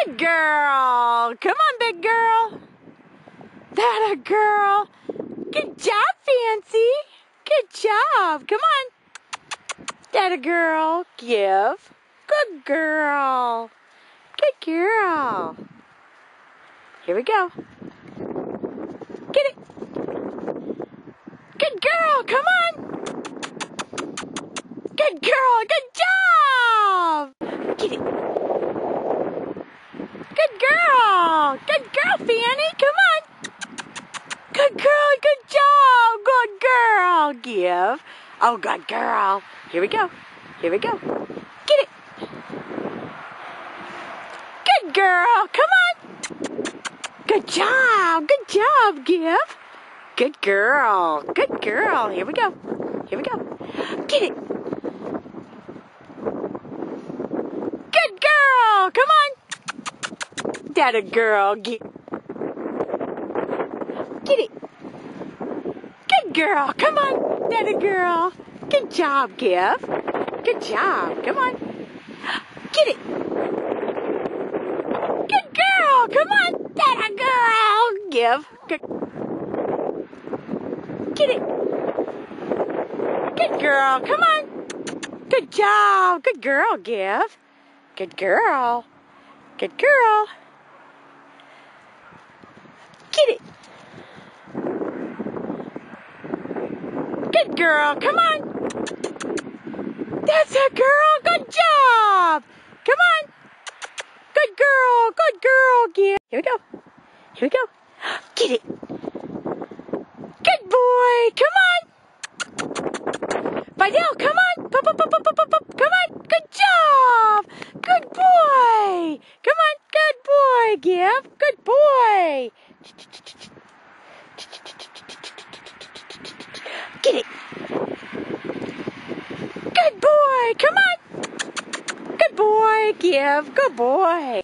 Good girl. Come on, big girl. That a girl. Good job, Fancy. Good job. Come on. That a girl. Give. Good girl. Good girl. Here we go. Get it. Good girl. Come on. Good girl. Good job. Get it. Good girl. Good girl, Fanny. Come on. Good girl. Good job. Good girl. Give. Oh, good girl. Here we go. Here we go. Get it. Good girl. Come on. Good job. Good job. Give. Good girl. Good girl. Here we go. Here we go. Get it. Good girl. Come on. That a girl. Get it. Good girl. Come on. That a girl. Good job, Give. Good job. Come on. Get it. Good girl. Come on. That a girl. Give. Good. Get it. Good girl. Come on. Good job. Good girl, Give. Good girl. Good girl. Get it. Good girl. Come on. That's a girl. Good job. Come on. Good girl. Good girl, Give. Here we go. Here we go. Get it. Good boy. Come on. Vidal, come on. Pop, pop, pop, pop, pop, pop. Come on. Good job. Good boy. Come on. Good boy, Give. Good boy. Get it. Good boy. Come on. Good boy, Give. Good boy.